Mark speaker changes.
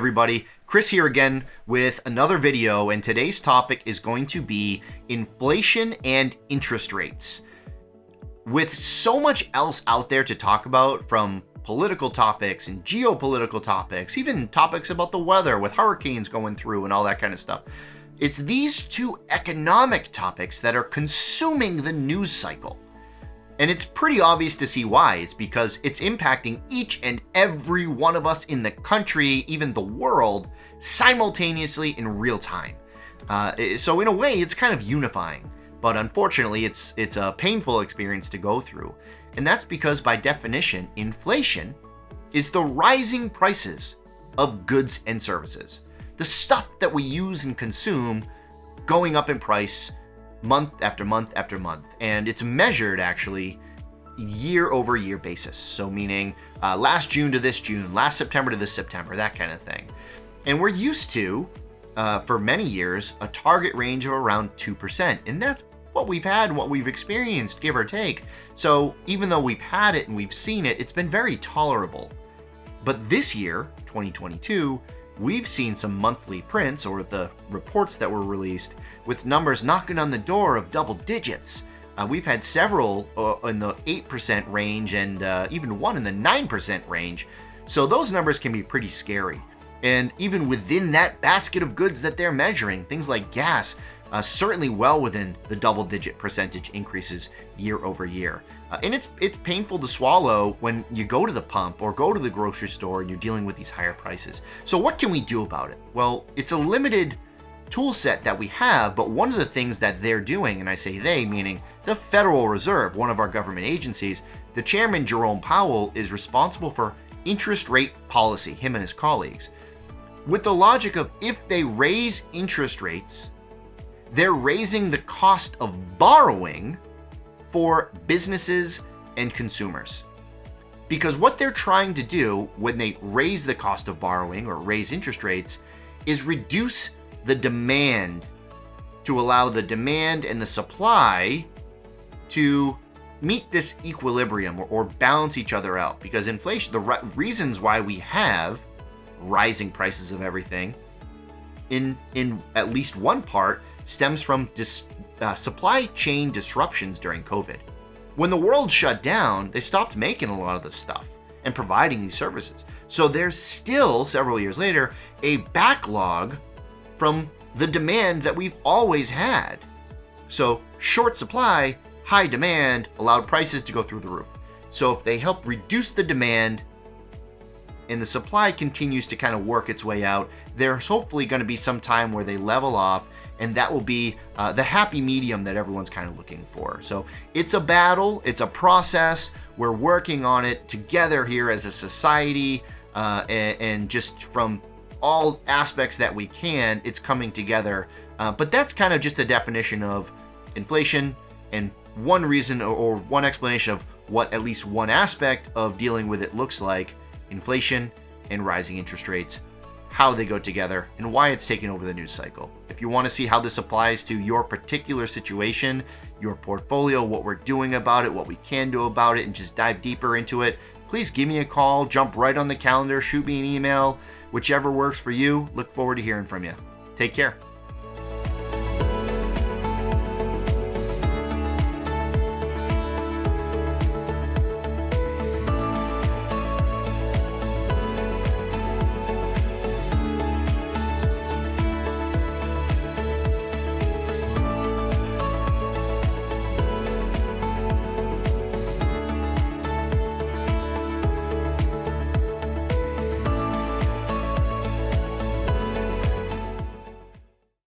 Speaker 1: everybody, Chris here again with another video, and today's topic is going to be inflation and interest rates. With so much else out there to talk about, from political topics and geopolitical topics, even topics about the weather with hurricanes going through and all that kind of stuff, it's these two economic topics that are consuming the news cycle. And it's pretty obvious to see why. It's because it's impacting each and every one of us in the country, even the world, simultaneously in real time. So in a way, it's kind of unifying. But unfortunately, it's a painful experience to go through. And that's because, by definition, inflation is the rising prices of goods and services. The stuff that we use and consume going up in price month after month after month. And it's measured actually year over year basis. So meaning last June to this June, last September to this September, that kind of thing. And we're used to, for many years, a target range of around 2%. And that's what we've had, what we've experienced, give or take. So even though we've had it and we've seen it, it's been very tolerable. But this year, 2022, we've seen some monthly prints, or the reports that were released, with numbers knocking on the door of double digits. We've had several in the 8% range and even one in the 9% range. So those numbers can be pretty scary. And even within that basket of goods that they're measuring, things like gas, certainly well within the double-digit percentage increases year over year. And it's painful to swallow when you go to the pump or go to the grocery store and you're dealing with these higher prices. So what can we do about it? Well, it's a limited tool set that we have, but one of the things that they're doing, and I say they, meaning the Federal Reserve, one of our government agencies, the chairman, Jerome Powell, is responsible for interest rate policy, him and his colleagues, with the logic of if they raise interest rates, they're raising the cost of borrowing for businesses and consumers. Because what they're trying to do when they raise the cost of borrowing or raise interest rates is reduce the demand, to allow the demand and the supply to meet this equilibrium or balance each other out. Because inflation, the reasons why we have rising prices of everything, in at least one part, stems from supply chain disruptions during COVID. When the world shut down, they stopped making a lot of this stuff and providing these services. So there's still, several years later, a backlog from the demand that we've always had. So short supply, high demand allowed prices to go through the roof. So if they help reduce the demand and the supply continues to kind of work its way out, there's hopefully going to be some time where they level off, and that will be the happy medium that everyone's kind of looking for. So it's a battle, it's a process. We're working on it together here as a society, and just from all aspects that we can, it's coming together. But that's kind of just the definition of inflation, and one reason or one explanation of what at least one aspect of dealing with it looks like: inflation and rising interest rates, how they go together, and why it's taking over the news cycle. If you want to see how this applies to your particular situation, your portfolio, what we're doing about it, what we can do about it, and just dive deeper into it, please give me a call, jump right on the calendar, shoot me an email, whichever works for you. Look forward to hearing from you. Take care.